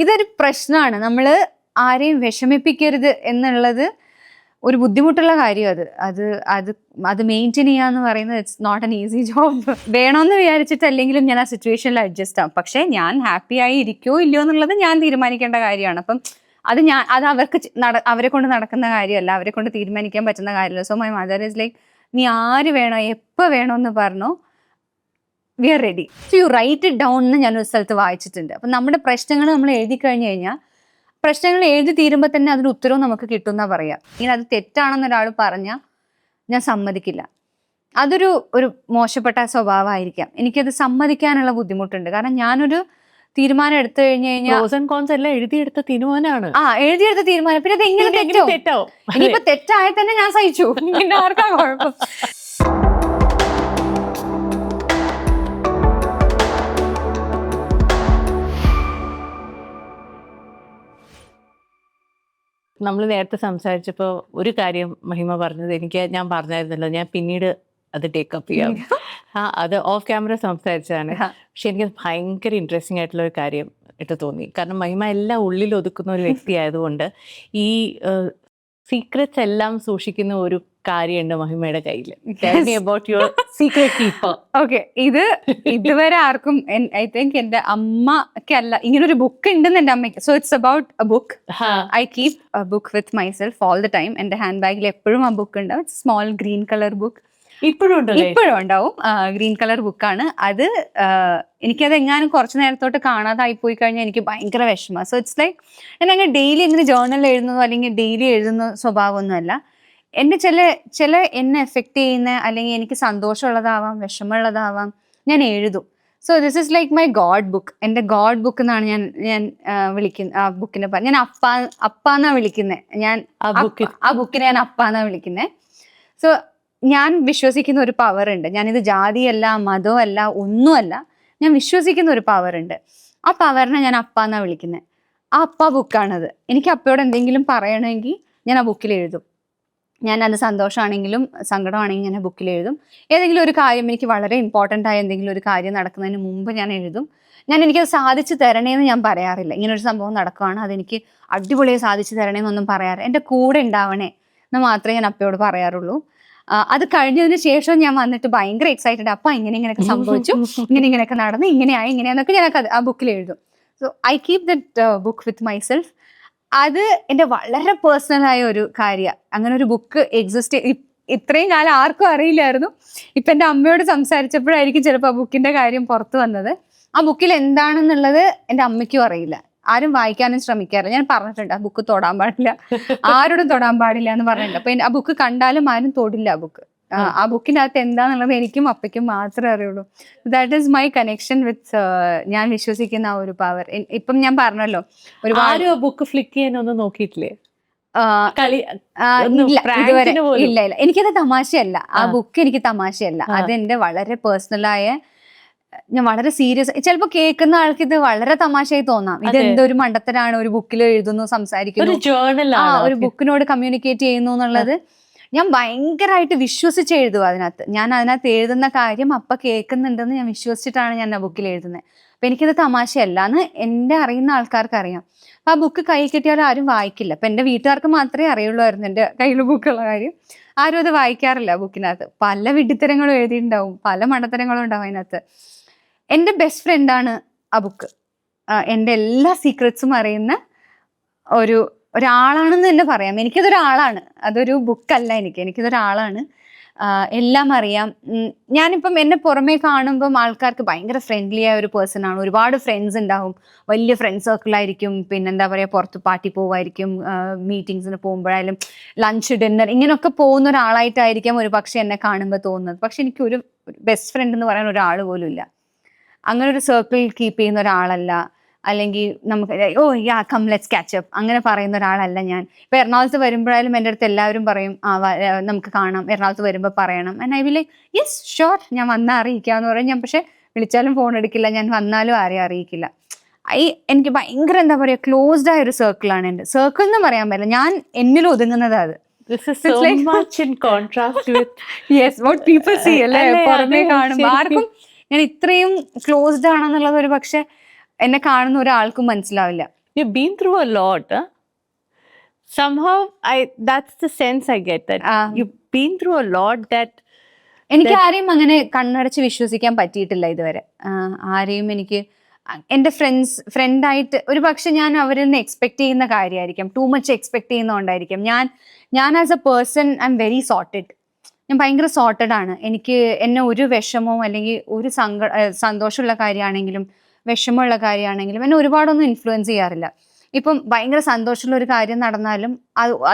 ഇതൊരു പ്രശ്നമാണ്. നമ്മൾ ആരെയും വിഷമിപ്പിക്കരുത് എന്നുള്ളത് ഒരു ബുദ്ധിമുട്ടുള്ള കാര്യം. അത് അത് അത് മെയിൻറ്റെയിൻ ചെയ്യാന്ന് പറയുന്നത് it's not an easy job. വേണമെന്ന് വിചാരിച്ചിട്ട് അല്ലെങ്കിലും ഞാൻ ആ സിറ്റുവേഷനിൽ അഡ്ജസ്റ്റ് ആവും. പക്ഷേ ഞാൻ ഹാപ്പി ആയി ഇരിക്കോ ഇല്ലയോ എന്നുള്ളത് ഞാൻ തീരുമാനിക്കേണ്ട കാര്യമാണ്. അപ്പം അത് അവർക്ക് അവരെ കൊണ്ട് നടക്കുന്ന കാര്യമല്ല, അവരെ കൊണ്ട് തീരുമാനിക്കാൻ പറ്റുന്ന കാര്യമല്ല. So my mother is like, നീ ആര് വേണോ എപ്പോൾ വേണോ എന്ന് പറഞ്ഞോ, we are ready. So you write it down എന്ന് ഞാനൊരു സ്ഥലത്ത് വായിച്ചിട്ടുണ്ട്. അപ്പം നമ്മുടെ പ്രശ്നങ്ങൾ നമ്മൾ എഴുതി കഴിഞ്ഞു കഴിഞ്ഞാൽ, പ്രശ്നങ്ങൾ എഴുതി തീരുമ്പോൾ തന്നെ അതിന് ഉത്തരവും നമുക്ക് കിട്ടുമെന്നാ പറയാം. ഇനി അത് തെറ്റാണെന്ന് ഒരാൾ പറഞ്ഞാൽ ഞാൻ സമ്മതിക്കില്ല. ഒരു മോശപ്പെട്ട സ്വഭാവമായിരിക്കാം. എനിക്കത് സമ്മതിക്കാനുള്ള ബുദ്ധിമുട്ടുണ്ട്. കാരണം ഞാനൊരു തീരുമാനം എടുത്തു കഴിഞ്ഞു കഴിഞ്ഞാൽ പ്രോസ് ആൻഡ് കോൺസ് എല്ലാം എഴുതിയെടുത്ത തീരുമാനമാണ്. എഴുതിയെടുത്ത തീരുമാനം. പിന്നെ അത് എങ്ങനെ തെറ്റാവും? ഇനിയിപ്പോ തെറ്റായ തന്നെ ഞാൻ സഹിച്ചു, പിന്നെ ആർക്കാ കുഴപ്പം? നമ്മൾ നേരത്തെ സംസാരിച്ചപ്പോൾ ഒരു കാര്യം മഹിമ പറഞ്ഞത് ഞാൻ പറഞ്ഞായിരുന്നല്ലോ, ഞാൻ പിന്നീട് അത് ടേക്കപ്പ് ചെയ്യാം. അത് ഓഫ് ക്യാമറ സംസാരിച്ചതാണ്. പക്ഷെ എനിക്കത് ഭയങ്കര ഇൻട്രസ്റ്റിംഗ് ആയിട്ടുള്ള ഒരു കാര്യം ഇട്ട് തോന്നി. കാരണം മഹിമ എല്ലാം ഉള്ളിൽ ഒതുക്കുന്ന ഒരു വ്യക്തി ആയതുകൊണ്ട് ഈ സീക്രറ്റ്സ് എല്ലാം സൂക്ഷിക്കുന്ന ഒരു കാര്യമുണ്ട് മഹിമയുടെ കയ്യിൽ. About your secret keeper. Okay, ഇതുവരെ ആർക്കും, ഐ തിങ്ക് എന്റെ അമ്മക്കല്ല ഇങ്ങനൊരു ബുക്ക് ഉണ്ടെന്ന് എന്റെ അമ്മയ്ക്ക്. So it's about A book. I keep A book with myself all the time. എന്റെ ഹാൻഡ് ബാഗിൽ എപ്പോഴും ആ ബുക്ക് ഉണ്ടാവും. Small green colour book. ഇപ്പോഴും ഉണ്ടാവും. ഗ്രീൻ കളർ ബുക്കാണ് അത്. എനിക്കത് എങ്ങാനും കുറച്ച് നേരത്തോട്ട് കാണാതായി പോയി കഴിഞ്ഞാൽ എനിക്ക് ഭയങ്കര വിഷമമാണ്. സോ ഇറ്റ്സ് ലൈക്ക്, ഞാൻ അങ്ങനെ ഡെയിലി ഇങ്ങനെ ജേർണൽ എഴുതുന്നതോ അല്ലെങ്കിൽ ഡെയിലി എഴുതുന്ന സ്വഭാവമൊന്നുമല്ല. എൻ്റെ ചില എന്നെ എഫക്റ്റ് ചെയ്യുന്ന, അല്ലെങ്കിൽ എനിക്ക് സന്തോഷമുള്ളതാവാം വിഷമമുള്ളതാവാം, ഞാൻ എഴുതും. So this is like my God book. എൻ്റെ ഗോഡ് ബുക്ക് എന്നാണ് ഞാൻ വിളിക്കുന്നത്. ആ ബുക്കിനെ ഞാൻ അപ്പാന്നാ വിളിക്കുന്നത്. ആ ബുക്കിനെ ഞാൻ അപ്പാന്നാ വിളിക്കുന്നത്. സോ ഞാൻ വിശ്വസിക്കുന്ന ഒരു പവർ ഉണ്ട്. ഞാനിത് ജാതിയല്ല മതമല്ല ഒന്നുമല്ല, ഞാൻ വിശ്വസിക്കുന്ന ഒരു പവർ ഉണ്ട്. ആ പവറിനെ ഞാൻ അപ്പാന്നാ വിളിക്കുന്നത്. ആ അപ്പ ബുക്കാണത്. എനിക്ക് അപ്പയോട് എന്തെങ്കിലും പറയണമെങ്കിൽ ഞാൻ ആ ബുക്കിൽ എഴുതും. ഞാനത് സന്തോഷമാണെങ്കിലും സങ്കടമാണെങ്കിലും ഞാൻ ആ ബുക്കിൽ എഴുതും. ഏതെങ്കിലും ഒരു കാര്യം, എനിക്ക് വളരെ ഇമ്പോർട്ടൻ്റ് ആയ എന്തെങ്കിലും ഒരു കാര്യം നടക്കുന്നതിന് മുമ്പ് ഞാൻ എഴുതും. എനിക്കത് സാധിച്ചു തരണേന്ന് ഞാൻ പറയാറില്ല. ഇങ്ങനൊരു സംഭവം നടക്കുകയാണ്, അതെനിക്ക് അടിപൊളിയായി സാധിച്ചു തരണേന്നൊന്നും പറയാറ്. എൻ്റെ കൂടെ ഉണ്ടാവണേ എന്ന് മാത്രമേ ഞാൻ അപ്പയോട് പറയാറുള്ളൂ. അത് കഴിഞ്ഞതിന് ശേഷം ഞാൻ വന്നിട്ട് ഭയങ്കര എക്സൈറ്റഡ്, അപ്പ ഇങ്ങനെയൊക്കെ സംഭവിച്ചു, ഇങ്ങനെയൊക്കെ നടന്നു, ഇങ്ങനെയാന്നൊക്കെ ഞാൻ ആ ബുക്കിൽ എഴുതും. So I keep that book with myself. അത് എൻ്റെ വളരെ പേഴ്സണലായ ഒരു കാര്യമാണ്. അങ്ങനെ ഒരു ബുക്ക് എക്സിസ്റ്റ് ഇത്രയും കാലം ആർക്കും അറിയില്ലായിരുന്നു. ഇപ്പം എൻ്റെ അമ്മയോട് സംസാരിച്ചപ്പോഴായിരിക്കും ചിലപ്പോൾ ആ ബുക്കിൻ്റെ കാര്യം പുറത്തു വന്നത്. ആ ബുക്കിൽ എന്താണെന്നുള്ളത് എൻ്റെ അമ്മയ്ക്കും അറിയില്ല. ആരും വായിക്കാനും ശ്രമിക്കാറില്ല. ഞാൻ പറഞ്ഞിട്ടുണ്ട്, ആ ബുക്ക് തൊടാൻ പാടില്ല, ആരോടും തൊടാൻ പാടില്ല എന്ന് പറഞ്ഞിട്ടുണ്ട്. അപ്പൊ ആ ബുക്ക് കണ്ടാലും ആരും തൊടില്ല. ആ ബുക്ക്, ആ ബുക്കിനകത്ത് എന്താന്നുള്ളത് എനിക്കും അപ്പയ്ക്കും മാത്രമേ അറിയുള്ളൂ. That is my connection with ഞാൻ വിശ്വസിക്കുന്ന ആ ഒരു പവർ. ഇപ്പം ഞാൻ പറഞ്ഞല്ലോ, ഒരുപാട് ബുക്ക് ഫ്ലിക്ക് ചെയ്യാനൊന്നും നോക്കിയിട്ടില്ലേ? ഇല്ല. എനിക്കത് തമാശയല്ല. ആ ബുക്ക് എനിക്ക് തമാശയല്ല. അതെന്റെ വളരെ പേഴ്സണലായ, ഞാൻ വളരെ സീരിയസ്. ചിലപ്പോൾ കേൾക്കുന്ന ആൾക്ക് ഇത് വളരെ തമാശയായി തോന്നാം. ഇത് എന്തൊരു മണ്ടത്തരാണ്, ഒരു ബുക്കിൽ എഴുതുന്നു, സംസാരിക്കുന്നു, ഒരു ബുക്കിനോട് കമ്മ്യൂണിക്കേറ്റ് ചെയ്യുന്നു എന്നുള്ളത് ഞാൻ ഭയങ്കരമായിട്ട് വിശ്വസിച്ച് എഴുതുക. ഞാൻ അതിനകത്ത് എഴുതുന്ന കാര്യം അപ്പ കേൾക്കുന്നുണ്ടെന്ന് ഞാൻ വിശ്വസിച്ചിട്ടാണ് ഞാൻ ആ ബുക്കിൽ എഴുതുന്നത്. അപ്പൊ എനിക്കത് തമാശയല്ല എന്ന് എൻ്റെ അറിയുന്ന ആൾക്കാർക്ക് അറിയാം. അപ്പൊ ആ ബുക്ക് കൈ കിട്ടിയാലും ആരും വായിക്കില്ല. അപ്പൊ എൻ്റെ വീട്ടുകാർക്ക് മാത്രമേ അറിയുള്ളായിരുന്നു എൻ്റെ കയ്യിൽ ബുക്കുള്ള കാര്യം. ആരും അത് വായിക്കാറില്ല. ബുക്കിനകത്ത് പല വിഡ്ഢിത്തരങ്ങളും എഴുതിയിട്ടുണ്ടാവും, പല മണ്ടത്തരങ്ങളും ഉണ്ടാവും അതിനകത്ത്. എൻ്റെ ബെസ്റ്റ് ഫ്രണ്ടാണ് ആ ബുക്ക്. എൻ്റെ എല്ലാ സീക്രറ്റ്സും അറിയുന്ന ഒരാളാണെന്ന് തന്നെ പറയാം. എനിക്കിതൊരാളാണ്, അതൊരു ബുക്കല്ല. എനിക്കിതൊരാളാണ്. എല്ലാം അറിയാം. ഞാനിപ്പം എന്നെ പുറമേ കാണുമ്പം ആൾക്കാർക്ക് ഭയങ്കര ഫ്രണ്ട്ലി ആയ ഒരു പേഴ്സൺ ആണ്. ഒരുപാട് ഫ്രണ്ട്സ് ഉണ്ടാവും, വലിയ ഫ്രണ്ട് സർക്കിളായിരിക്കും. പിന്നെന്താ പറയുക, പുറത്ത് പാർട്ടി പോവായിരിക്കും, മീറ്റിങ്സിന് പോകുമ്പോഴായാലും ലഞ്ച് ഡിന്നർ ഇങ്ങനെയൊക്കെ പോകുന്ന ഒരാളായിട്ടായിരിക്കാം ഒരു പക്ഷെ എന്നെ കാണുമ്പോൾ തോന്നുന്നത്. പക്ഷെ എനിക്കൊരു ബെസ്റ്റ് ഫ്രണ്ട് എന്ന് പറയാൻ ഒരാൾ പോലും ഇല്ല. അങ്ങനെ ഒരു സർക്കിൾ കീപ്പ് ചെയ്യുന്ന ഒരാളല്ല. അല്ലെങ്കിൽ നമുക്ക് കം ലെറ്റ്സ് ക്യാച്ച് അപ്പ് അങ്ങനെ പറയുന്ന ഒരാളല്ല ഞാൻ. ഇപ്പൊ എറണാകുളത്ത് വരുമ്പോഴായാലും എൻ്റെ അടുത്ത് എല്ലാവരും പറയും, നമുക്ക് കാണാം, എറണാകുളത്ത് വരുമ്പോൾ പറയണം. And I will like yes sure, ഞാൻ വന്നാൽ അറിയിക്കാന്ന് പറയും. ഞാൻ പക്ഷെ വിളിച്ചാലും ഫോൺ എടുക്കില്ല, ഞാൻ വന്നാലും ആരെയും അറിയിക്കില്ല. എനിക്ക് ഭയങ്കര എന്താ പറയുക, ക്ലോസ്ഡ് ആയ ഒരു സർക്കിളാണ് എൻ്റെ. സർക്കിൾ എന്ന് പറയാൻ പറ്റില്ല, ഞാൻ എന്നിൽ ഒതുങ്ങുന്നത് അത്. പുറമേ കാണുമ്പോൾ ആർക്കും ഞാൻ ഇത്രയും ക്ലോസ്ഡ് ആണെന്നുള്ളത് ഒരു പക്ഷെ എന്നെ കാണുന്ന ഒരാൾക്കും മനസ്സിലാവില്ല. You've been through a lot, huh? Somehow that's the sense I get, that you've been through a lot that എനിക്ക് ആരെയും അങ്ങനെ കണ്ണടച്ച് വിശ്വസിക്കാൻ പറ്റിയിട്ടില്ല ഇതുവരെ. ആരെയും എനിക്ക് എൻ്റെ ഫ്രണ്ടായിട്ട് ഒരു പക്ഷെ ഞാൻ അവരിൽ നിന്ന് എക്സ്പെക്ട് ചെയ്യുന്ന കാര്യമായിരിക്കും, ടു മച്ച് എക്സ്പെക്ട് ചെയ്യുന്നതുകൊണ്ടായിരിക്കും. ഞാൻ as a person I am very sorted. ഞാൻ ഭയങ്കര സോർട്ടഡ് ആണ്. എനിക്ക് എന്നെ ഒരു വിഷമോ അല്ലെങ്കിൽ ഒരു സന്തോഷമുള്ള കാര്യമാണെങ്കിലും വിഷമമുള്ള കാര്യമാണെങ്കിലും എന്നെ ഒരുപാടൊന്നും ഇൻഫ്ലുവൻസ് ചെയ്യാറില്ല. ഇപ്പം ഭയങ്കര സന്തോഷമുള്ള ഒരു കാര്യം നടന്നാലും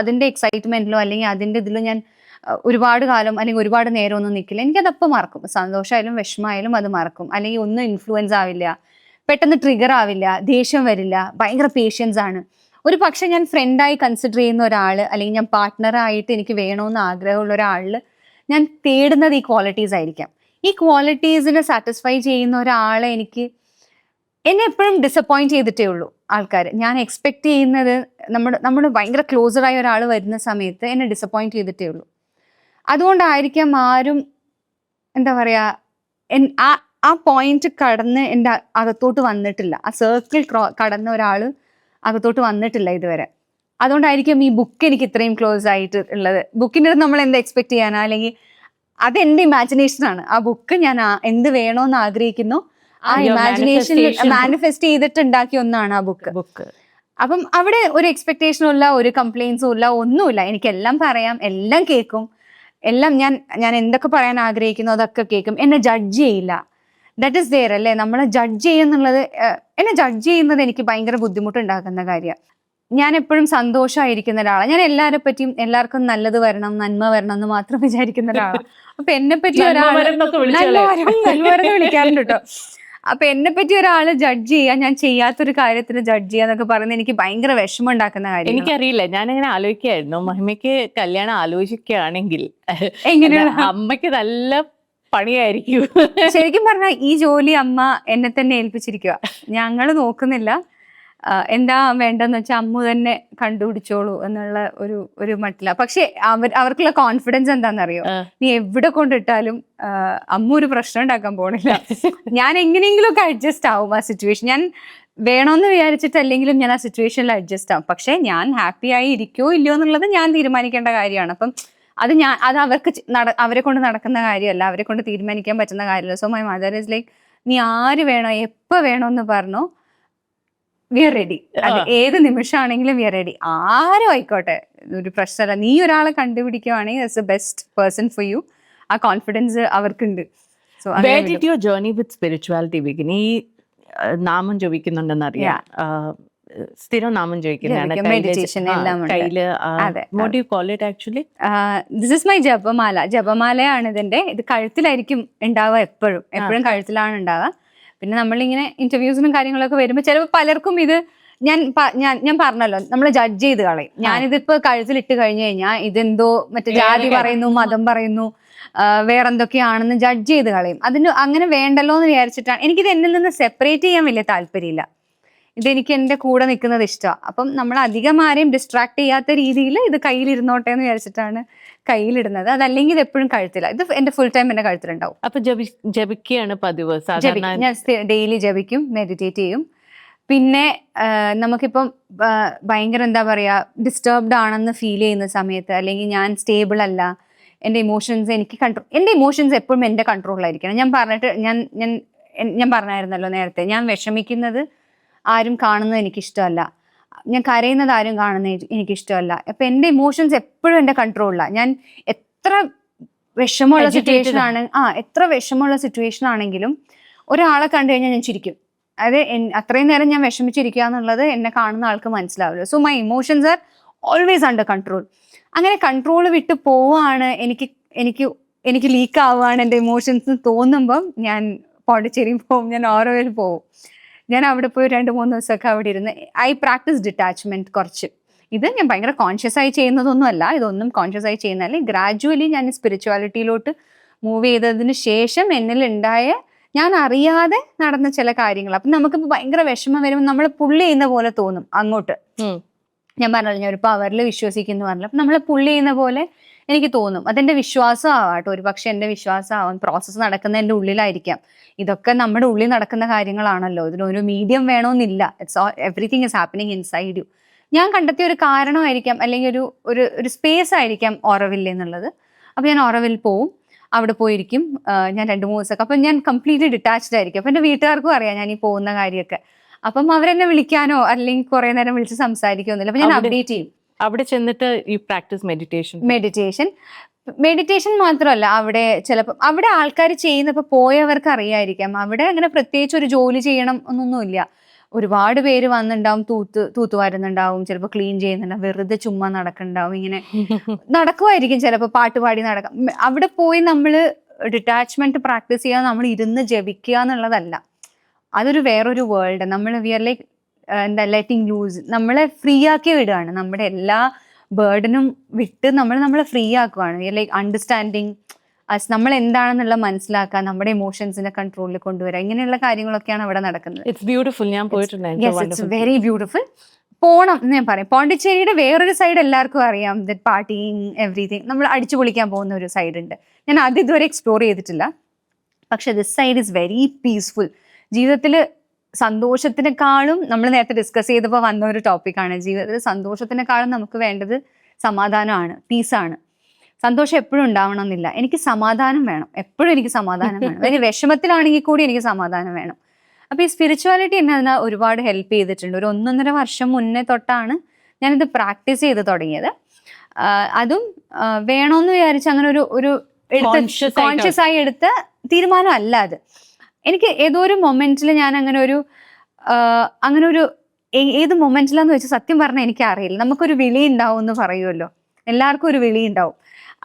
അതിൻ്റെ എക്സൈറ്റ്മെന്റിലോ അല്ലെങ്കിൽ അതിൻ്റെ ഇതിലോ ഞാൻ ഒരുപാട് കാലം അല്ലെങ്കിൽ ഒരുപാട് നേരം ഒന്നും നിൽക്കില്ല. എനിക്കതപ്പം മറക്കും. സന്തോഷമായാലും വിഷമമായാലും അത് മറക്കും. അല്ലെങ്കിൽ ഒന്നും ഇൻഫ്ലുവൻസ് ആവില്ല, പെട്ടെന്ന് ട്രിഗർ ആവില്ല, ദേഷ്യം വരില്ല, ഭയങ്കര പേഷ്യൻസ് ആണ്. ഒരു പക്ഷെ ഞാൻ ഫ്രണ്ടായി കൺസിഡർ ചെയ്യുന്ന ഒരാൾ അല്ലെങ്കിൽ ഞാൻ പാർട്ട്ണറായിട്ട് എനിക്ക് വേണമെന്ന് ആഗ്രഹമുള്ള ഒരാളിൽ ഞാൻ തേടുന്നത് ഈ ക്വാളിറ്റീസ് ആയിരിക്കാം. ഈ ക്വാളിറ്റീസിനെ സാറ്റിസ്ഫൈ ചെയ്യുന്ന ഒരാളെ എന്നെ എപ്പോഴും ഡിസപ്പോയിന്റ് ചെയ്തിട്ടേ ഉള്ളൂ ആൾക്കാർ. ഞാൻ എക്സ്പെക്ട് ചെയ്യുന്നത് നമ്മൾ ഭയങ്കര ക്ലോസറായ ഒരാൾ വരുന്ന സമയത്ത് എന്നെ ഡിസപ്പോയിന്റ് ചെയ്തിട്ടേ ഉള്ളൂ. അതുകൊണ്ടായിരിക്കാം ആരും എന്താ പറയുക ആ പോയിന്റ് കടന്ന് എൻ്റെ അകത്തോട്ട് വന്നിട്ടില്ല. ആ സർക്കിൾ കടന്ന ഒരാൾ അകത്തോട്ട് വന്നിട്ടില്ല ഇതുവരെ. അതുകൊണ്ടായിരിക്കും ഈ ബുക്ക് എനിക്ക് ഇത്രയും ക്ലോസ് ആയിട്ട് ഉള്ളത്. ബുക്കിൻ്റെ അടുത്ത് നമ്മൾ എന്താ എക്സ്പെക്ട് ചെയ്യാനാ, അല്ലെങ്കിൽ അത് എൻ്റെ ഇമാജിനേഷനാണ്. ആ ബുക്ക് ഞാൻ എന്ത് വേണോന്ന് ആഗ്രഹിക്കുന്നു ആ ഇമാജിനേഷൻ മാനിഫെസ്റ്റ് ചെയ്തിട്ട് ഉണ്ടാക്കിയ ഒന്നാണ് ആ ബുക്ക്. അപ്പം അവിടെ ഒരു എക്സ്പെക്ടേഷനും ഇല്ല, ഒരു കംപ്ലയിൻസും ഇല്ല, ഒന്നുമില്ല. എനിക്കെല്ലാം പറയാം, എല്ലാം കേൾക്കും, എല്ലാം ഞാൻ എന്തൊക്കെ പറയാൻ ആഗ്രഹിക്കുന്നു അതൊക്കെ കേൾക്കും. എന്നെ ജഡ്ജ് ചെയ്യില്ല. ദാറ്റ് ഈസ് ദെയർ അല്ലേ. നമ്മളെ ജഡ്ജ് ചെയ്യുന്നുള്ളത്, എന്നെ ജഡ്ജ് ചെയ്യുന്നത് എനിക്ക് ഭയങ്കര ബുദ്ധിമുട്ടുണ്ടാക്കുന്ന കാര്യമാണ്. ഞാൻ എപ്പോഴും സന്തോഷമായിരിക്കുന്ന ഒരാളാണ്. ഞാൻ എല്ലാവരെ പറ്റിയും എല്ലാവർക്കും നല്ലത് വരണം, നന്മ വരണം എന്ന് മാത്രം വിചാരിക്കുന്ന ഒരാളാണ്. അപ്പൊ എന്നെ പറ്റി നല്ലവരെന്ന് വിളിക്കാറുണ്ട് കേട്ടോ. അപ്പൊ എന്നെ പറ്റി ഒരാള് ജഡ്ജ് ചെയ്യാ, ഞാൻ ചെയ്യാത്തൊരു കാര്യത്തിന് ജഡ്ജ് ചെയ്യാന്നൊക്കെ പറയുന്നത് എനിക്ക് ഭയങ്കര വിഷമം ഉണ്ടാക്കുന്ന കാര്യം. എനിക്കറിയില്ല, ഞാനിങ്ങനെ ആലോചിക്കായിരുന്നു, മഹിമയ്ക്ക് കല്യാണം ആലോചിക്കുകയാണെങ്കിൽ എങ്ങനെയാണ് അമ്മയ്ക്ക് നല്ല പണിയായിരിക്കും. ശരിക്കും പറഞ്ഞാൽ ഈ ജോലി അമ്മ എന്നെ തന്നെ ഏൽപ്പിച്ചിരിക്കുക. ഞങ്ങള് നോക്കുന്നില്ല, എന്താ വേണ്ടെന്ന് വെച്ചാൽ അമ്മ തന്നെ കണ്ടുപിടിച്ചോളൂ എന്നുള്ള ഒരു മട്ടില്ല. പക്ഷെ അവർക്കുള്ള കോൺഫിഡൻസ് എന്താണെന്നറിയോ, നീ എവിടെ കൊണ്ടിട്ടാലും അമ്മ ഒരു പ്രശ്നം ഉണ്ടാക്കാൻ പോണില്ല. ഞാൻ എങ്ങനെയെങ്കിലും ഒക്കെ അഡ്ജസ്റ്റ് ആവും ആ സിറ്റുവേഷൻ. ഞാൻ വേണമെന്ന് വിചാരിച്ചിട്ടല്ലെങ്കിലും ഞാൻ ആ സിറ്റുവേഷനിൽ അഡ്ജസ്റ്റ് ആവും. പക്ഷെ ഞാൻ ഹാപ്പി ആയി ഇരിക്കോ ഇല്ലയോ എന്നുള്ളത് ഞാൻ തീരുമാനിക്കേണ്ട കാര്യമാണ്. അപ്പം അത് അവരെ കൊണ്ട് നടക്കുന്ന കാര്യമല്ല, അവരെ കൊണ്ട് തീരുമാനിക്കാൻ പറ്റുന്ന കാര്യമല്ല. So my mother is like, നീ ആര് വേണോ എപ്പോൾ വേണോന്ന് പറഞ്ഞോ, വി ആർ റെഡി. അത് ഏത് നിമിഷമാണെങ്കിലും വി ആർ റെഡി. ആരും ആയിക്കോട്ടെ, ഒരു പ്രശ്നമല്ല. നീ ഒരാളെ കണ്ടുപിടിക്കുവാണെങ്കിൽ that's the best person for you. ആ കോൺഫിഡൻസ് അവർക്കുണ്ട്. So where did your journey with spirituality begin? ഈ നാമം ജപിക്കുന്നുണ്ടെന്ന് അറിയാം, സ്ഥിരം നാമം ജപിക്കുന്നതാണ്, മെഡിറ്റേഷൻ എല്ലാം കയ്യില്. what do you call it actually? This is my ജപമാല. ജപമാലയാണ് ഇതിന്റെ. ഇത് കഴുത്തിലായിരിക്കും ഉണ്ടാവുക, എപ്പോഴും കഴുത്തിലാണ് ഉണ്ടാവുക. പിന്നെ നമ്മളിങ്ങനെ ഇന്റർവ്യൂസിനും കാര്യങ്ങളൊക്കെ വരുമ്പോൾ ചിലപ്പോൾ പലർക്കും ഇത് ഞാൻ പറഞ്ഞല്ലോ, നമ്മളെ ജഡ്ജ് ചെയ്ത് കളയും. ഞാനിതിപ്പോ കഴുത്തിലിട്ട് കഴിഞ്ഞു കഴിഞ്ഞാൽ ഇതെന്തോ മറ്റേ ജാതി പറയുന്നു, മതം പറയുന്നു, വേറെന്തൊക്കെയാണെന്ന് ജഡ്ജ് ചെയ്ത് കളയും. അങ്ങനെ വേണ്ടല്ലോ എന്ന് വിചാരിച്ചിട്ടാണ്. എനിക്കിത് എന്നിൽ നിന്ന് സെപ്പറേറ്റ് ചെയ്യാൻ വലിയ താല്പര്യമില്ല. ഇതെനിക്ക് എൻ്റെ കൂടെ നിൽക്കുന്നത് ഇഷ്ടമാണ്. അപ്പം നമ്മൾ അധികം ആരെയും ഡിസ്ട്രാക്ട് ചെയ്യാത്ത രീതിയിൽ ഇത് കയ്യിലിരുന്നോട്ടെ എന്ന് വിചാരിച്ചിട്ടാണ് കയ്യിലിടുന്നത്. അതല്ലെങ്കിൽ ഇത് എപ്പോഴും കഴുത്തില്ല. ഇത് എൻ്റെ ഫുൾ ടൈം എൻ്റെ കഴുത്തിലുണ്ടാവും. അപ്പൊ ജപിക്കുകയാണ് പതിവ്? ഞാൻ ഡെയിലി ജപിക്കും, മെഡിറ്റേറ്റ് ചെയ്യും. പിന്നെ നമുക്കിപ്പം ഭയങ്കര എന്താ പറയുക, ഡിസ്റ്റർബ്ഡ് ആണെന്ന് ഫീൽ ചെയ്യുന്ന സമയത്ത്, അല്ലെങ്കിൽ ഞാൻ സ്റ്റേബിൾ അല്ല, എൻ്റെ ഇമോഷൻസ് എൻ്റെ ഇമോഷൻസ് എപ്പോഴും എൻ്റെ കൺട്രോളിലായിരിക്കണം. ഞാൻ പറഞ്ഞായിരുന്നല്ലോ നേരത്തെ, ഞാൻ വിഷമിക്കുന്നത് ആരും കാണുന്നത് എനിക്കിഷ്ടമല്ല, ഞാൻ കരയുന്നത് ആരും കാണുന്നത് എനിക്കിഷ്ടമല്ല. അപ്പം എൻ്റെ ഇമോഷൻസ് എപ്പോഴും എൻ്റെ കൺട്രോളിലാണ്. ഞാൻ എത്ര വിഷമമുള്ള സിറ്റുവേഷൻ ആണെങ്കിലും ഒരാളെ കണ്ടു കഴിഞ്ഞാൽ ഞാൻ ചിരിക്കും. അതായത് അത്രയും നേരം ഞാൻ വിഷമിച്ചിരിക്കുക എന്നുള്ളത് എന്നെ കാണുന്ന ആൾക്ക് മനസ്സിലാവില്ല. So my emotions are always under control. അങ്ങനെ കൺട്രോൾ വിട്ട് പോവാണ്, എനിക്ക് ലീക്ക് ആവുകയാണ് എൻ്റെ ഇമോഷൻസ് തോന്നുമ്പം ഞാൻ പോണ്ടിച്ചേരിയിൽ പോവും, ഞാൻ ഓരോയിൽ പോവും. ഞാൻ അവിടെ പോയി 2-3 ദിവസമൊക്കെ അവിടെ ഇരുന്ന് ഐ പ്രാക്ടീസ് ഡിറ്റാച്ച്മെന്റ് കുറച്ച്. ഇത് ഞാൻ ഭയങ്കര കോൺഷ്യസ് ആയി ചെയ്യുന്നതൊന്നും അല്ല, ഇതൊന്നും കോൺഷ്യസ് ആയി ചെയ്യുന്നതല്ല. ഗ്രാജുവലി ഞാൻ സ്പിരിച്വാലിറ്റിയിലോട്ട് മൂവ് ചെയ്തതിന് ശേഷം എന്നിലുണ്ടായ ഞാൻ അറിയാതെ നടന്ന ചില കാര്യങ്ങൾ. അപ്പം നമുക്കിപ്പോൾ ഭയങ്കര വിഷമം വരുമ്പോൾ നമ്മൾ പുള്ളി ചെയ്യുന്ന പോലെ തോന്നും അങ്ങോട്ട്. ഞാൻ പറഞ്ഞല്ലോ, ഞാൻ ഒരു പവറിൽ വിശ്വസിക്കുന്നു പറഞ്ഞല്ലോ. അപ്പം നമ്മളെ പുള്ളി ചെയ്യുന്ന പോലെ എനിക്ക് തോന്നും. അതെന്റെ വിശ്വാസം ആവാട്ടോ, ഒരു പക്ഷെ എന്റെ വിശ്വാസം ആവാം. പ്രോസസ്സ് നടക്കുന്ന എൻ്റെ ഉള്ളിലായിരിക്കാം. ഇതൊക്കെ നമ്മുടെ ഉള്ളിൽ നടക്കുന്ന കാര്യങ്ങളാണല്ലോ, ഇതിനൊരു മീഡിയം വേണമെന്നില്ല. It's everything is happening inside U. ഞാൻ കണ്ടെത്തിയ ഒരു കാരണമായിരിക്കാം, അല്ലെങ്കിൽ ഒരു ഒരു ഒരു സ്പേസ് ആയിരിക്കാം ഓറോവിൽ എന്നുള്ളത്. അപ്പോൾ ഞാൻ ഓറോവിൽ പോവും, അവിടെ പോയിരിക്കും. ഞാൻ 2-3 ദിവസമൊക്കെ. അപ്പം ഞാൻ കംപ്ലീറ്റ്ലി ഡിറ്റാച്ച്ഡ് ആയിരിക്കും. അപ്പം എൻ്റെ വീട്ടുകാർക്കും അറിയാം ഞാൻ ഈ പോകുന്ന കാര്യമൊക്കെ. അപ്പം അവരെന്നെ വിളിക്കാനോ അല്ലെങ്കിൽ കുറേ നേരം വിളിച്ച് സംസാരിക്കുകയൊന്നുമില്ല. അപ്പം ഞാൻ അപ്ഡേറ്റ് ചെയ്യും. അവിടെ ചെന്നിട്ട് ഈ പ്രാക്ടീസ് മെഡിറ്റേഷൻ മാത്രമല്ല, അവിടെ ചിലപ്പോൾ അവിടെ ആൾക്കാർ ചെയ്യുന്നപ്പോൾ പോയവർക്ക് അറിയായിരിക്കാം, അവിടെ അങ്ങനെ പ്രത്യേകിച്ച് ഒരു ജോലി ചെയ്യണം എന്നൊന്നുമില്ല. ഒരുപാട് പേര് വന്നിട്ടുണ്ടാവും, തൂത്തുവാരുന്നുണ്ടാവും, ചിലപ്പോൾ ക്ലീൻ ചെയ്യുന്നുണ്ടാവും, വെറുതെ ചുമ്മാ നടക്കുന്നുണ്ടാവും, ഇങ്ങനെ നടക്കുമായിരിക്കും, ചിലപ്പോൾ പാട്ടുപാടി നടക്കാം. അവിടെ പോയി നമ്മൾ ഡിറ്റാച്ച്മെന്റ് പ്രാക്ടീസ് ചെയ്യാൻ നമ്മൾ ഇരുന്ന് ജപിക്കുക എന്നുള്ളതല്ല, അതൊരു വേറൊരു വേൾഡ്. നമ്മൾ വി ആർ ലൈക്ക് എന്താ ലെറ്റിംഗ് ലൂസ്, നമ്മളെ ഫ്രീ ആക്കി വിടുകയാണ്. നമ്മുടെ എല്ലാ ബേർഡനും വിട്ട് നമ്മളെ ഫ്രീ ആക്കുവാണ്. വി ആർ ലൈക്ക് അണ്ടർസ്റ്റാൻഡിങ് നമ്മൾ എന്താണെന്നുള്ള മനസ്സിലാക്കുക, നമ്മുടെ ഇമോഷൻസിനെ കൺട്രോളിൽ കൊണ്ടുവരിക, ഇങ്ങനെയുള്ള കാര്യങ്ങളൊക്കെയാണ് അവിടെ നടക്കുന്നത്. It's beautiful. ഞാൻ പോയിട്ടുണ്ടായിരുന്നു. It's very beautiful. പോണം എന്ന് ഞാൻ പറയും. പോണ്ടിച്ചേരിയുടെ വേറൊരു സൈഡ് എല്ലാവർക്കും അറിയാം, ദറ്റ് പാർട്ടിങ് എവറിഥിങ്, നമ്മൾ അടിച്ചു പൊളിക്കാൻ പോകുന്ന ഒരു സൈഡ് ഉണ്ട്. ഞാൻ അത് ഇതുവരെ എക്സ്പ്ലോർ ചെയ്തിട്ടില്ല. പക്ഷെ this side is very peaceful. ജീവിതത്തിൽ സന്തോഷത്തിനേക്കാളും, നമ്മൾ നേരത്തെ ഡിസ്കസ് ചെയ്തപ്പോൾ വന്ന ഒരു ടോപ്പിക്കാണ്, ജീവിതത്തിൽ സന്തോഷത്തിനേക്കാളും നമുക്ക് വേണ്ടത് സമാധാനമാണ്, പീസാണ്. സന്തോഷം എപ്പോഴും ഉണ്ടാവണം എന്നില്ല. എനിക്ക് സമാധാനം വേണം, എപ്പോഴും എനിക്ക് സമാധാനം വേണം. അതിന് വിഷമത്തിലാണെങ്കിൽ കൂടി എനിക്ക് സമാധാനം വേണം. അപ്പോൾ ഈ സ്പിരിച്വാലിറ്റി എന്നെ അതിനെ ഒരുപാട് ഹെൽപ്പ് ചെയ്തിട്ടുണ്ട്. ഒരു 1.5 വർഷം മുന്നേ തൊട്ടാണ് ഞാനിത് പ്രാക്ടീസ് ചെയ്ത് തുടങ്ങിയത്. അതും വേണമെന്ന് വിചാരിച്ച് അങ്ങനെ ഒരു കോൺഷ്യസ് ആയി എടുത്ത തീരുമാനം അല്ല അത്. എനിക്ക് ഏതോ ഒരു മൊമെന്റിൽ ഞാൻ അങ്ങനെ ഒരു ഏത് മൊമെന്റിലാന്ന് വെച്ചാൽ സത്യം പറഞ്ഞാൽ എനിക്ക് അറിയില്ല. നമുക്കൊരു വിളി ഉണ്ടാവും എന്ന് പറയുമല്ലോ, എല്ലാവർക്കും ഒരു വിളി ഉണ്ടാവും.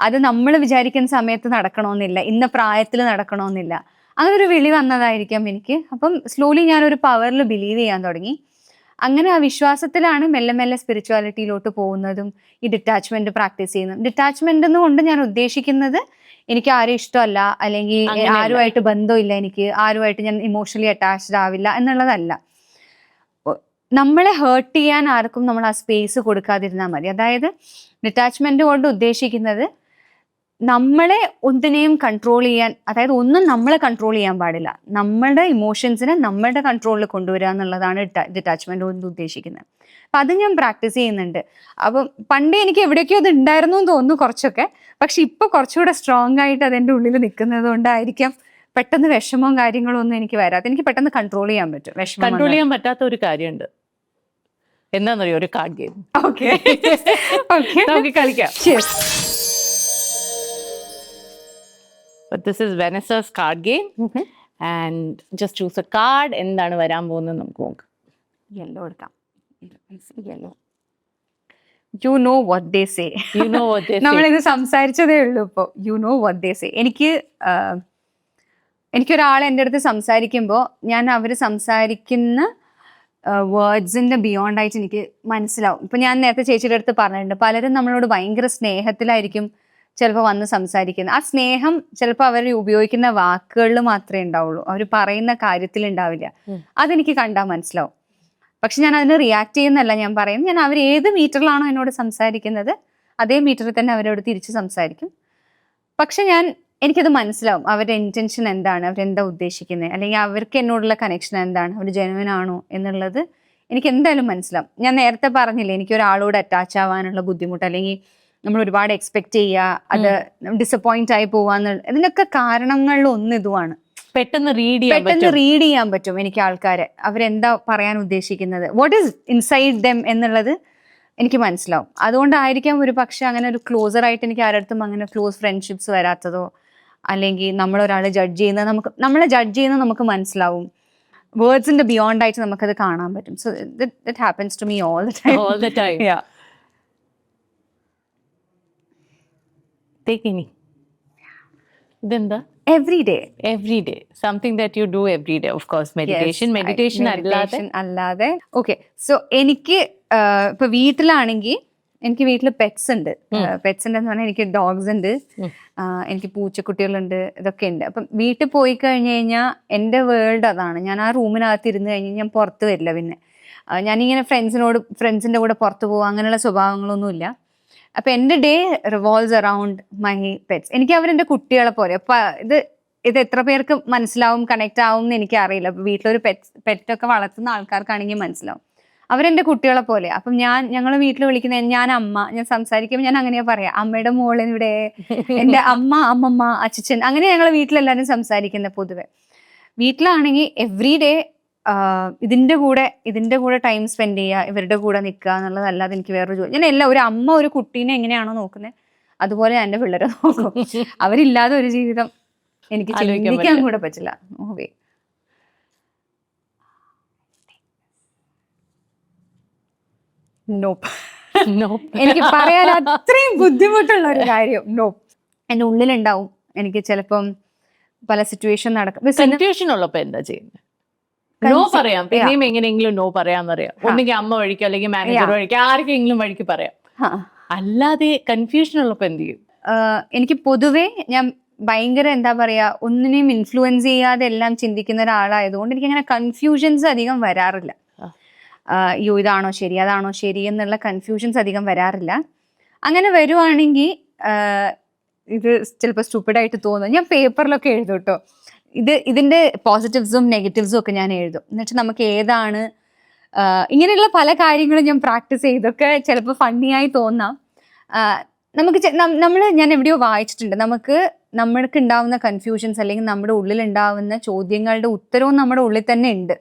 അത് നമ്മൾ വിചാരിക്കുന്ന സമയത്ത് നടക്കണമെന്നില്ല, ഇന്ന പ്രായത്തിൽ നടക്കണമെന്നില്ല. അങ്ങനെ ഒരു വിളി വന്നതായിരിക്കാം എനിക്ക്. അപ്പം സ്ലോലി ഞാനൊരു പവറിൽ ബിലീവ് ചെയ്യാൻ തുടങ്ങി. അങ്ങനെ ആ വിശ്വാസത്തിലാണ് മെല്ലെ മെല്ലെ സ്പിരിച്വാലിറ്റിയിലോട്ട് പോകുന്നതും ഈ ഡിറ്റാച്ച്മെന്റ് പ്രാക്ടീസ് ചെയ്യുന്നതും. ഡിറ്റാച്ച്മെന്റ് എന്നുകൊണ്ട് ഞാൻ ഉദ്ദേശിക്കുന്നത് എനിക്ക് ആരും ഇഷ്ടമല്ല, അല്ലെങ്കിൽ ആരുമായിട്ട് ബന്ധമില്ല, എനിക്ക് ആരുമായിട്ട് ഞാൻ ഇമോഷണലി അറ്റാച്ച്ഡ് ആവില്ല എന്നുള്ളതല്ല. നമ്മളെ ഹേർട്ട് ചെയ്യാൻ ആർക്കും നമ്മൾ ആ സ്പേസ് കൊടുക്കാതിരുന്നാൽ മതി. അതായത് ഡിറ്റാച്ച്മെന്റ് കൊണ്ട് ഉദ്ദേശിക്കുന്നത് നമ്മളെ ഒന്നിനെയും കൺട്രോൾ ചെയ്യാൻ, അതായത് ഒന്നും നമ്മളെ കൺട്രോൾ ചെയ്യാൻ പാടില്ല, നമ്മളുടെ ഇമോഷൻസിനെ നമ്മളുടെ കൺട്രോളിൽ കൊണ്ടുവരിക എന്നുള്ളതാണ് ഡിറ്റാച്ച്മെന്റ് കൊണ്ട് ഉദ്ദേശിക്കുന്നത്. അപ്പം അത് ഞാൻ പ്രാക്ടീസ് ചെയ്യുന്നുണ്ട്. അപ്പം പണ്ടേ എനിക്ക് എവിടെയൊക്കെയോ അത് ഉണ്ടായിരുന്നു എന്ന് തോന്നുന്നു കുറച്ചൊക്കെ, പക്ഷെ ഇപ്പൊ കുറച്ചുകൂടെ സ്ട്രോങ് ആയിട്ട് അതെൻ്റെ ഉള്ളിൽ നിൽക്കുന്നത് കൊണ്ടായിരിക്കാം പെട്ടെന്ന് വിഷമവും കാര്യങ്ങളും ഒന്നും എനിക്ക് വരാതെ. എനിക്ക് പെട്ടെന്ന് കൺട്രോൾ ചെയ്യാൻ പറ്റും. വിഷമം കൺട്രോൾ ചെയ്യാൻ പറ്റാത്ത ഒരു കാര്യമുണ്ട്, എന്താണെന്നറിയോ? ഒരു കാർഡ് ഗെയിം. ഓക്കെ നമുക്ക് കളിക്കാം. But this is Vanessa's card game. And just choose a card. എന്താണ് വരാൻ പോകുന്നത് നമുക്ക് നോക്കാം. യെല്ലോ എടുക്കാം. Yellow. You know what they say. You know what they say. നമ്മളിത് സംസാരിച്ചതേ ഉള്ളൂ ഇപ്പോൾ. You know what they say. എനിക്കൊരാൾ എൻ്റെ അടുത്ത് സംസാരിക്കുമ്പോൾ ഞാൻ അവർ സംസാരിക്കുന്ന വേർഡ്സിൻ്റെ ബിയോണ്ട് ആയിട്ട് എനിക്ക് മനസ്സിലാവും. ഇപ്പം ഞാൻ നേരത്തെ ചേച്ചിയുടെ അടുത്ത് പറഞ്ഞിട്ടുണ്ട്, പലരും നമ്മളോട് ഭയങ്കര സ്നേഹത്തിലായിരിക്കും ചിലപ്പോൾ വന്ന് സംസാരിക്കുന്നത്. ആ സ്നേഹം ചിലപ്പോൾ അവർ ഉപയോഗിക്കുന്ന വാക്കുകളിൽ മാത്രമേ ഉണ്ടാവുള്ളൂ, അവർ പറയുന്ന കാര്യത്തിൽ ഉണ്ടാവില്ല. അതെനിക്ക് കണ്ടാൽ മനസ്സിലാവും. പക്ഷെ ഞാൻ അതിന് റിയാക്ട് ചെയ്യുന്നല്ല ഞാൻ പറയുന്നത്. ഞാൻ അവർ ഏത് മീറ്ററിലാണോ എന്നോട് സംസാരിക്കുന്നത് അതേ മീറ്ററിൽ തന്നെ അവരോട് തിരിച്ച് സംസാരിക്കും. പക്ഷെ എനിക്കത് മനസ്സിലാവും അവരുടെ ഇൻറ്റൻഷൻ എന്താണ്, അവരെന്താ ഉദ്ദേശിക്കുന്നത്, അല്ലെങ്കിൽ അവർക്ക് എന്നോടുള്ള കണക്ഷൻ എന്താണ്, അവർ ജെനുവിൻ ആണോ എന്നുള്ളത് എനിക്ക് എന്തായാലും മനസ്സിലാവും. ഞാൻ നേരത്തെ പറഞ്ഞില്ലേ, എനിക്ക് ഒരാളോട് അറ്റാച്ച് ആവാനുള്ള ബുദ്ധിമുട്ട്, അല്ലെങ്കിൽ നമ്മൾ ഒരുപാട് എക്സ്പെക്ട് ചെയ്യുക, അത് ഡിസപ്പോയിന്റ് ആയി പോവാന്ന്, ഇതിനൊക്കെ കാരണങ്ങളിൽ ഒന്ന് ഇതുമാണ്. പെട്ടെന്ന് റീഡ് ചെയ്യാൻ പറ്റും എനിക്ക് ആൾക്കാരെ, അവരെന്താ പറയാൻ ഉദ്ദേശിക്കുന്നത്, വാട്ട് ഈസ് ഇൻസൈഡ് ദം എന്നുള്ളത് എനിക്ക് മനസ്സിലാവും. അതുകൊണ്ടായിരിക്കാം ഒരു പക്ഷെ അങ്ങനെ ഒരു ക്ലോസർ ആയിട്ട് എനിക്ക് ആരടുത്തും അങ്ങനെ ക്ലോസ് ഫ്രണ്ട്ഷിപ്സ് വരാത്തതോ, അല്ലെങ്കിൽ നമ്മളൊരാളെ നമ്മളെ ജഡ്ജ് ചെയ്യുന്നത് നമുക്ക് മനസ്സിലാവും. വേർഡ്സിന്റെ ബിയോണ്ട് ആയിട്ട് നമുക്കത് കാണാൻ പറ്റും. So that happens to me all the time. ഇതെന്താ? Every day something that you do every day. Of course meditation അല്ലാതെ. ഓക്കെ, സോ എനിക്ക് ഇപ്പൊ വീട്ടിലാണെങ്കിൽ എനിക്ക് വീട്ടിൽ പെറ്റ്സ് ഉണ്ട്. പെറ്റ്സ് ഉണ്ടെന്ന് പറഞ്ഞാൽ എനിക്ക് ഡോഗ്സ് ഉണ്ട്, എനിക്ക് പൂച്ചക്കുട്ടികളുണ്ട്, ഇതൊക്കെ ഉണ്ട്. അപ്പം വീട്ടിൽ പോയി കഴിഞ്ഞ് കഴിഞ്ഞാൽ എൻ്റെ വേൾഡ് അതാണ്. ഞാൻ ആ റൂമിനകത്ത് ഇരുന്ന് കഴിഞ്ഞ് ഞാൻ പുറത്ത് വരില്ല. പിന്നെ ഞാനിങ്ങനെ ഫ്രണ്ട്സിൻ്റെ കൂടെ പുറത്ത് പോകുക അങ്ങനെയുള്ള സ്വഭാവങ്ങളൊന്നുമില്ല. അപ്പൊ എൻ്റെ day revolves around my pets. എനിക്ക് അവരെൻ്റെ കുട്ടികളെ പോലെ. അപ്പൊ ഇത് എത്ര പേർക്ക് മനസ്സിലാവും, കണക്ട് ആവും എന്ന് എനിക്ക് അറിയില്ല. അപ്പൊ വീട്ടിലൊരു പെറ്റൊക്കെ വളർത്തുന്ന ആൾക്കാർക്കാണെങ്കിൽ മനസ്സിലാവും. അവരെൻ്റെ കുട്ടികളെ പോലെ. അപ്പം ഞങ്ങൾ വീട്ടിൽ വിളിക്കുന്ന ഞാൻ അമ്മ, ഞാൻ സംസാരിക്കുമ്പോൾ ഞാൻ അങ്ങനെയാ പറയാം, അമ്മയുടെ മോളിവിടെ, എൻ്റെ അമ്മമ്മ, അച്ഛൻ, അങ്ങനെ ഞങ്ങൾ വീട്ടിലെല്ലാവരും സംസാരിക്കുന്നത് പൊതുവെ. വീട്ടിലാണെങ്കിൽ എവ്രി ഡേ ഇതിന്റെ കൂടെ ടൈം സ്പെൻഡ് ചെയ്യുക, ഇവരുടെ കൂടെ നിൽക്കുക എന്നുള്ളതല്ലാതെ എനിക്ക് വേറൊരു ജോലി. ഞാൻ ഒരു അമ്മ ഒരു കുട്ടീനെ എങ്ങനെയാണോ നോക്കുന്നത് അതുപോലെ എൻ്റെ പിള്ളേരെ നോക്കും. അവരില്ലാതെ ഒരു ജീവിതം എനിക്ക് ചിന്തിക്കാൻ കൂടെ പറ്റില്ല. ഓവേ. നോപ്പ്. എനിക്ക് പറയാൻ അത്രയും ബുദ്ധിമുട്ടുള്ള ഒരു കാര്യം നോപ്പ്. എൻ്റെ ഉള്ളിലുണ്ടാവും. എനിക്ക് ചിലപ്പം പല സിറ്റുവേഷൻ നടക്കും. കൺഫ്യൂഷൻ ഉള്ളപ്പോ എന്താ ചെയ്യുന്നത്? നോ പറയാം, പിന്നെയും എങ്ങനെയെങ്കിലും നോ പറയാന്നറിയാം. ഒന്നെങ്കിൽ അമ്മ വഴിക്കോ അല്ലെങ്കിൽ മാനേജർ വഴിക്കോ ആർക്കെങ്കിലും വഴിക്ക് പറയാം. അല്ലാതെ കൺഫ്യൂഷൻ ഉള്ളപ്പോ എന്ത് ചെയ്യും? എനിക്ക് പൊതുവേ ഞാൻ ഭയങ്കര എന്താ പറയാ, ഒന്നിനെയും ഇൻഫ്ലുവൻസ് ചെയ്യാതെ എല്ലാം ചിന്തിക്കുന്ന ഒരാളായതുകൊണ്ട് എനിക്ക് അങ്ങനെ കൺഫ്യൂഷൻസ് അധികം വരാറില്ല. അയ്യോ ഇതാണോ ശരി അതാണോ ശരി എന്നുള്ള കൺഫ്യൂഷൻസ് അധികം വരാറില്ല. അങ്ങനെ വരുവാണെങ്കിൽ ഇത് ചിലപ്പോൾ സ്റ്റുപ്പിഡായിട്ട് തോന്നും. ഞാൻ പേപ്പറിലൊക്കെ എഴുതും കേട്ടോ. ഇതിന്റെ പോസിറ്റീവ്സും നെഗറ്റീവ്സും ഒക്കെ ഞാൻ എഴുതും. എന്നുവെച്ചാൽ നമുക്ക് ഏതാണ് ഇങ്ങനെയുള്ള പല കാര്യങ്ങളും ഞാൻ പ്രാക്ടീസ് ചെയ്തൊക്കെ ചിലപ്പോൾ ഫണ്ണിയായി തോന്നാം. ഞാൻ എവിടെയോ വായിച്ചിട്ടുണ്ട്, നമ്മൾക്ക് ഉണ്ടാവുന്ന കൺഫ്യൂഷൻസ് അല്ലെങ്കിൽ നമ്മുടെ ഉള്ളിൽ ഉണ്ടാവുന്ന ചോദ്യങ്ങളുടെ ഉത്തരവും നമ്മുടെ ഉള്ളിൽ തന്നെ ഉണ്ട്.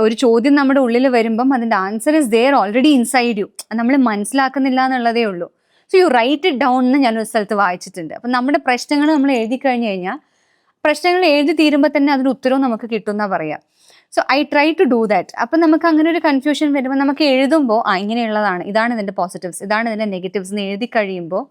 ഒരു ചോദ്യം നമ്മുടെ ഉള്ളിൽ വരുമ്പം അതിൻ്റെ answer is there already inside you. നമ്മൾ മനസ്സിലാക്കുന്നില്ല എന്നുള്ളതേ ഉള്ളൂ. So you write it down എന്ന് ഞാനൊരു സ്ഥലത്ത് വായിച്ചിട്ടുണ്ട്. അപ്പം നമ്മുടെ പ്രശ്നങ്ങൾ നമ്മൾ എഴുതി കഴിഞ്ഞ് കഴിഞ്ഞാൽ പ്രശ്നങ്ങൾ എഴുതി തീരുമ്പോൾ തന്നെ അതിന് ഉത്തരവും നമുക്ക് കിട്ടും എന്നാ പറയാം. So I try to do that. അപ്പം നമുക്ക് അങ്ങനെ ഒരു കൺഫ്യൂഷൻ വരുമ്പോൾ നമുക്ക് എഴുതുമ്പോൾ ഇങ്ങനെയുള്ളതാണ്, ഇതാണ് ഇതിൻ്റെ പോസിറ്റീവ്സ്, ഇതാണ് ഇതിൻ്റെ നെഗറ്റീവ്സ് എന്ന് എഴുതി കഴിയുമ്പോൾ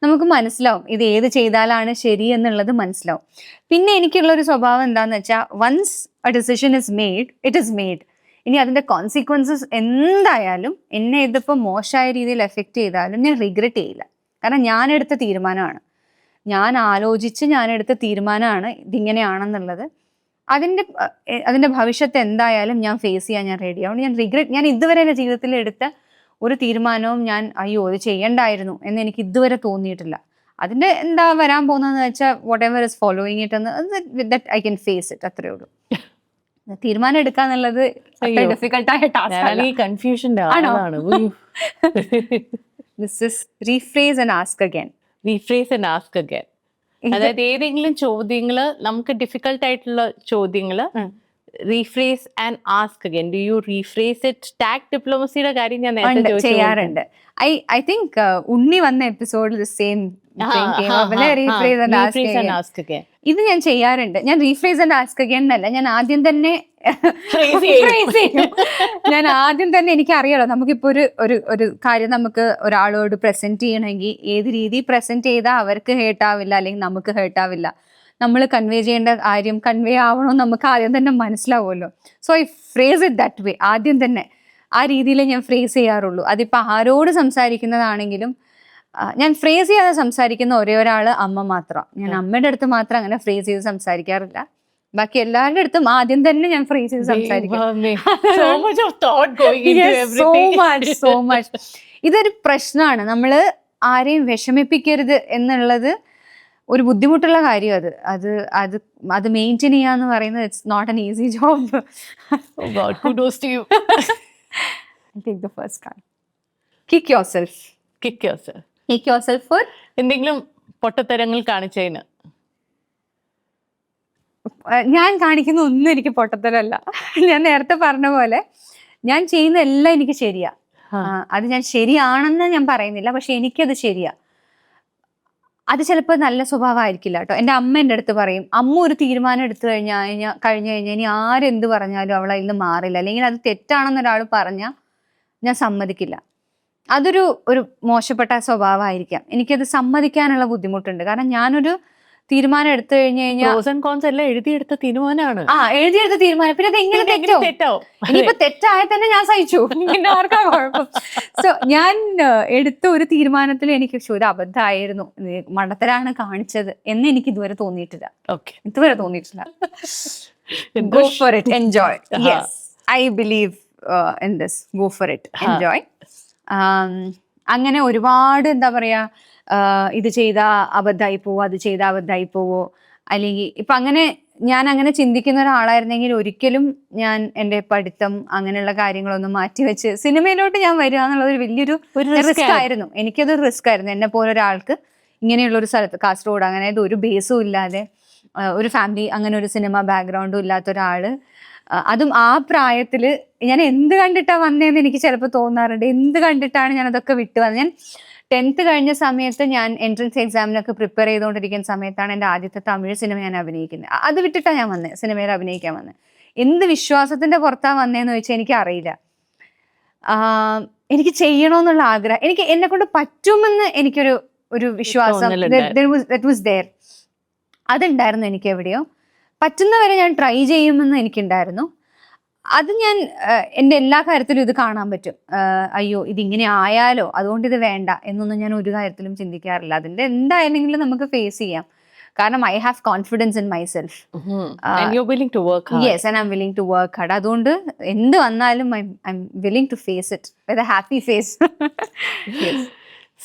നമുക്ക് മനസ്സിലാവും ഇത് ഏത് ചെയ്താലാണ് ശരി എന്നുള്ളത് മനസ്സിലാവും. പിന്നെ എനിക്കുള്ളൊരു സ്വഭാവം എന്താണെന്ന് വെച്ചാൽ once a decision is made, it is made. ഇനി അതിൻ്റെ കോൺസിക്വൻസസ് എന്തായാലും എന്നെ ഇതിപ്പോൾ മോശമായ രീതിയിൽ എഫക്റ്റ് ചെയ്താലും ഞാൻ റിഗ്രറ്റ് ചെയ്യില്ല. കാരണം ഞാനെടുത്ത തീരുമാനമാണ്, ഞാൻ ആലോചിച്ച് ഞാനെടുത്ത തീരുമാനമാണ് ഇതിങ്ങനെയാണെന്നുള്ളത്. അതിൻ്റെ ഭവിഷ്യത്ത് എന്തായാലും ഞാൻ ഫേസ് ചെയ്യാൻ ഞാൻ റെഡിയാവും. ഞാൻ ഇതുവരെ എൻ്റെ ജീവിതത്തിൽ എടുത്ത ഒരു തീരുമാനവും ഞാൻ അയ്യോ ഇത് ചെയ്യണ്ടായിരുന്നു എന്ന് എനിക്ക് ഇതുവരെ തോന്നിയിട്ടില്ല. അതിൻ്റെ എന്താ വരാൻ പോകുന്നതെന്ന് വെച്ചാൽ whatever is following it എന്ന് that I can face it, അത്രേ ഉള്ളൂ. തീരുമാനം എടുക്കാന്നുള്ളത് ഡിഫിക്കൽട്ടായ ടാസ്ക്. കൺഫ്യൂഷൻ്റെ ആളാണ്. This is rephrase and ask again. Rephrase and ask again. അതായത് ഏതെങ്കിലും ചോദ്യങ്ങള് നമുക്ക് ഡിഫിക്കൽട്ട് ആയിട്ടുള്ള ചോദ്യങ്ങള് rephrase and ask again. Do you rephrase it? Tact ഡിപ്ലോമസിയുടെ കാര്യം ഞാൻ നേരത്തെ ചെയ്യാറുണ്ട്. ഐ തിങ്ക് ഉണ്ണി വന്ന എപ്പിസോഡിൽ സെയിം ഇത് ഞാൻ ചെയ്യാറുണ്ട്. ഞാൻ റീഫ്രേസ് ആൻഡ് ആസ്ക് അഗൈൻ എന്നല്ല, ഞാൻ ആദ്യം തന്നെ എനിക്കറിയാലോ നമുക്കിപ്പോ ഒരു കാര്യം നമുക്ക് ഒരാളോട് പ്രസന്റ് ചെയ്യണമെങ്കിൽ ഏത് രീതി പ്രസന്റ് ചെയ്താൽ അവർക്ക് ഹേർട്ടാവില്ല അല്ലെങ്കിൽ നമുക്ക് ഹേർട്ടാവില്ല, നമ്മൾ കൺവേ ചെയ്യേണ്ട കാര്യം കൺവേ ആവണമെന്ന് നമുക്ക് ആദ്യം തന്നെ മനസ്സിലാവുമല്ലോ. So I phrase it that way. ആദ്യം തന്നെ ആ രീതിയിൽ ഞാൻ ഫ്രേസ് ചെയ്യാറുള്ളൂ. അതിപ്പോൾ ആരോട് സംസാരിക്കുന്നതാണെങ്കിലും ഞാൻ ഫ്രേസ് ചെയ്യാതെ സംസാരിക്കുന്ന ഒരേ ഒരാൾ അമ്മ മാത്രം. ഞാൻ അമ്മയുടെ അടുത്ത് മാത്രം അങ്ങനെ ഫ്രേസ് ചെയ്ത് സംസാരിക്കാറില്ല. ബാക്കി എല്ലാവരുടെ അടുത്തും ആദ്യം തന്നെ ഞാൻ ഫ്രേസ് ചെയ്ത് സംസാരിക്കും. സോ മച്ച് ഇതൊരു പ്രശ്നമാണ്. നമ്മൾ ആരെയും വിഷമിപ്പിക്കരുത് എന്നുള്ളത് ഒരു ബുദ്ധിമുട്ടുള്ള കാര്യം. അത് മെയിൻറ്റെയിൻ ചെയ്യാന്ന് പറയുന്നത് it's not an easy job. Take the first card. Kick yourself. Kick yourself. Kick yourself for എന്തെങ്കിലും പൊട്ടത്തരങ്ങൾ കാണിച്ചതിന്. ഞാൻ കാണിക്കുന്ന ഒന്നും എനിക്ക് പൊട്ടത്തരമല്ല. ഞാൻ നേരത്തെ പറഞ്ഞ പോലെ ഞാൻ ചെയ്യുന്ന എല്ലാം എനിക്ക് ശരിയാ. അത് ഞാൻ ശരിയാണെന്ന് ഞാൻ പറയുന്നില്ല, പക്ഷെ എനിക്കത് ശരിയാ. അത് ചിലപ്പോൾ നല്ല സ്വഭാവമായിരിക്കില്ല കേട്ടോ. എൻ്റെ അമ്മ എൻ്റെ അടുത്ത് പറയും, അമ്മ ഒരു തീരുമാനം എടുത്തു കഴിഞ്ഞാൽ ഇനി ആരെന്ത് പറഞ്ഞാലും അവൾ അതിൽ മാറില്ല, അല്ലെങ്കിൽ അത് തെറ്റാണെന്നൊരാൾ പറഞ്ഞാൽ ഞാൻ സമ്മതിക്കില്ല. അതൊരു മോശപ്പെട്ട സ്വഭാവമായിരിക്കാം. എനിക്കത് സമ്മതിക്കാനുള്ള ബുദ്ധിമുട്ടുണ്ട്. കാരണം ഞാനൊരു തീരുമാനം എടുത്തു കഴിഞ്ഞാൽ എഴുതിയെടുത്ത തീരുമാനമാണ്. എഴുതിയെടുത്ത തീരുമാനം പിന്നെ അത് എങ്ങനെ തെറ്റാവും? ഇനിയിപ്പോ തെറ്റായാൽ തന്നെ ഞാൻ സഹിച്ചു, പിന്നെ ആർക്കാ കുഴപ്പം? സോ ഞാൻ എടുത്ത ഒരു തീരുമാനത്തിൽ എനിക്ക് ഒരു അബദ്ധമായിരുന്നു, മണ്ടത്തരാണ് കാണിച്ചത് എന്ന് എനിക്ക് ഇതുവരെ തോന്നിയിട്ടില്ല. ഇതുവരെ തോന്നിയിട്ടില്ല. Go for it, enjoy. Yes, I believe in this. Go for it, enjoy. അങ്ങനെ ഒരുപാട് എന്താ പറയാ ഇത് ചെയ്താൽ അബദ്ധമായി പോവോ, അത് ചെയ്താൽ അബദ്ധമായി പോവോ, അല്ലെങ്കിൽ ഇപ്പൊ അങ്ങനെ ഞാൻ അങ്ങനെ ചിന്തിക്കുന്ന ഒരാളായിരുന്നെങ്കിൽ ഒരിക്കലും ഞാൻ എൻ്റെ പഠിത്തം അങ്ങനെയുള്ള കാര്യങ്ങളൊന്നും മാറ്റിവെച്ച് സിനിമയിലോട്ട് ഞാൻ വരിക എന്നുള്ളത് ഒരു വലിയൊരു റിസ്ക് ആയിരുന്നു. എനിക്കത് റിസ്ക് ആയിരുന്നു. എന്നെ പോലെ ഒരാൾക്ക് ഇങ്ങനെയുള്ള ഒരു സ്ഥലത്ത് കാസർഗോഡ് അങ്ങനെ ഒരു ബേസും ഇല്ലാതെ ഒരു ഫാമിലി അങ്ങനെ ഒരു സിനിമ ബാക്ക്ഗ്രൗണ്ടും ഇല്ലാത്ത ഒരാള്, അതും ആ പ്രായത്തില് ഞാൻ എന്ത് കണ്ടിട്ടാ വന്നതെന്ന് എനിക്ക് ചിലപ്പോൾ തോന്നാറുണ്ട്. എന്ത് കണ്ടിട്ടാണ് ഞാൻ അതൊക്കെ വിട്ടു വന്നത്. ഞാൻ 10th കഴിഞ്ഞ സമയത്ത് ഞാൻ എൻട്രൻസ് എക്സാമിനൊക്കെ പ്രിപ്പയർ ചെയ്തുകൊണ്ടിരിക്കുന്ന സമയത്താണ് എൻ്റെ ആദ്യത്തെ തമിഴ് സിനിമ ഞാൻ അഭിനയിക്കുന്നത്. അത് വിട്ടിട്ടാണ് ഞാൻ വന്നത്, സിനിമയിൽ അഭിനയിക്കാൻ വന്നത്. എന്ത് വിശ്വാസത്തിന്റെ പുറത്താണ് വന്നതെന്ന് ചോദിച്ചാൽ എനിക്കറിയില്ല. എനിക്ക് ചെയ്യണമെന്നുള്ള ആഗ്രഹം, എനിക്ക് എന്നെ കൊണ്ട് പറ്റുമെന്ന് എനിക്കൊരു വിശ്വാസം അതുണ്ടായിരുന്നു. എനിക്ക് എവിടെയോ പറ്റുന്നവരെ ഞാൻ ട്രൈ ചെയ്യുമെന്ന് എനിക്കുണ്ടായിരുന്നു. അത് ഞാൻ എൻ്റെ എല്ലാ കാര്യത്തിലും ഇത് കാണാൻ പറ്റും. അയ്യോ ഇതിങ്ങനെ ആയാലോ അതുകൊണ്ട് ഇത് വേണ്ട എന്നൊന്നും ഞാൻ ഒരു കാര്യത്തിലും ചിന്തിക്കാറില്ല. അതിൻ്റെ എന്തായാലെങ്കിലും നമുക്ക് ഫേസ് ചെയ്യാം. കാരണം I have confidence in myself. Yes, and I'm willing to work hard. അതുകൊണ്ട് എന്ത് വന്നാലും I'm willing to face it with a happy face.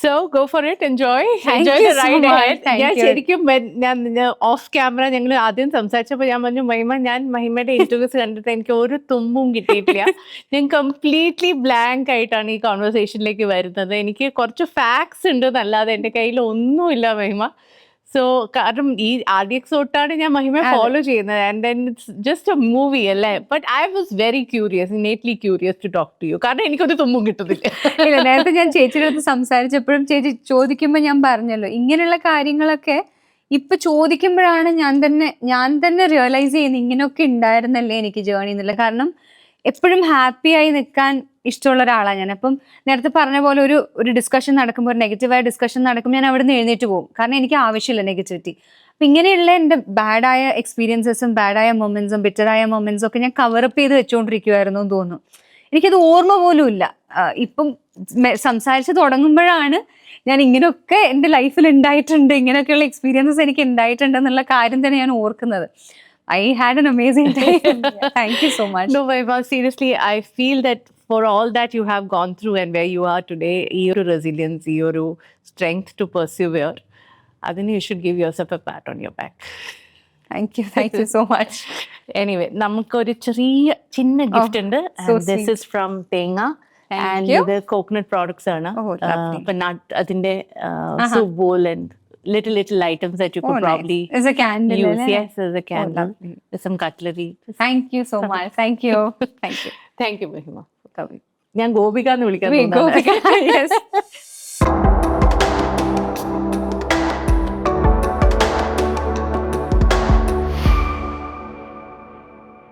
So go for it, enjoy the ride ahead. ഞാൻ ശരിക്കും ഞാൻ of camera ഞങ്ങൾ ആദ്യം സംസാരിച്ചപ്പോൾ ഞാൻ പറഞ്ഞു ഞാൻ മഹിമയുടെ ഇന്റർവ്യൂസ് കണ്ടിട്ട് എനിക്ക് ഒരു തുമ്പും കിട്ടിയിട്ടില്ല. ഞാൻ കംപ്ലീറ്റ്ലി ബ്ലാങ്ക് ആയിട്ടാണ് ഈ കോൺവെർസേഷനിലേക്ക് വരുന്നത്. എനിക്ക് കുറച്ച് ഫാക്ട്സ് ഉണ്ട് എന്നല്ലാതെ എൻ്റെ കയ്യിൽ ഒന്നുമില്ല മഹിമ. സോ കാരണം ഈ RDX തൊട്ടാണ് ഞാൻ മഹിമയെ ഫോളോ ചെയ്യുന്നത്. And then it's just a movie അല്ലേ. But I was very curious, innately curious to talk to you. കാരണം എനിക്കൊരു തുമ്പും കിട്ടുന്നില്ല. ഇല്ല, നേരത്തെ ഞാൻ ചേച്ചിയുടെ അടുത്ത് സംസാരിച്ചപ്പോഴും ചേച്ചി ചോദിക്കുമ്പോൾ ഞാൻ പറഞ്ഞല്ലോ ഇങ്ങനെയുള്ള കാര്യങ്ങളൊക്കെ ഇപ്പൊ ചോദിക്കുമ്പോഴാണ് ഞാൻ തന്നെ റിയലൈസ് ചെയ്യുന്നത് ഇങ്ങനെയൊക്കെ ഉണ്ടായിരുന്നല്ലേ എനിക്ക് ജേർണി എന്നുള്ള. കാരണം എപ്പോഴും ഹാപ്പി ആയി നിൽക്കാൻ ഇഷ്ടമുള്ള ഒരാളാണ് ഞാൻ. അപ്പം നേരത്തെ പറഞ്ഞ പോലെ ഒരു ഡിസ്കഷൻ നടക്കുമ്പോൾ, ഒരു നെഗറ്റീവായ ഡിസ്കഷൻ നടക്കുമ്പോൾ ഞാൻ അവിടെ നിന്ന് എഴുന്നേറ്റ് പോകും. കാരണം എനിക്ക് ആവശ്യമില്ല നെഗറ്റിവിറ്റി. അപ്പം ഇങ്ങനെയുള്ള എൻ്റെ ബാഡായ എക്സ്പീരിയൻസസും ബാഡായ മൊമെന്റ്സും ബിറ്ററായ മൊമെന്റ്സും ഒക്കെ ഞാൻ കവറപ്പ് ചെയ്ത് വെച്ചുകൊണ്ടിരിക്കുമായിരുന്നു എന്ന് തോന്നുന്നു. എനിക്കത് ഓർമ്മ പോലും ഇല്ല. ഇപ്പം സംസാരിച്ച് തുടങ്ങുമ്പോഴാണ് ഞാൻ ഇങ്ങനെയൊക്കെ എൻ്റെ ലൈഫിൽ ഉണ്ടായിട്ടുണ്ട്, ഇങ്ങനെയൊക്കെയുള്ള എക്സ്പീരിയൻസസ് എനിക്ക് ഉണ്ടായിട്ടുണ്ട് എന്നുള്ള കാര്യം തന്നെ ഞാൻ ഓർക്കുന്നത്. I had an amazing time. Thank you so much. No, Vaibhav, seriously, I feel that for all that you have gone through and where you are today, your resilience, your strength to persevere, I think you should give yourself a pat on your back. Thank you so much. Anyway, നമുക്കൊരു ചിന്ന gift ഉണ്ട്. This is from Tenga. And ഇത് coconut products ആണ്. അപ്പൊ അതിന്റെ soup bowl and little items that you could probably as a candle use. Yes, as a candle. There's some cutlery. Thank you so much. Thank you Mahima. ഞാൻ ഗോപിക എന്ന് വിളിക്കാൻ Gopika, yes.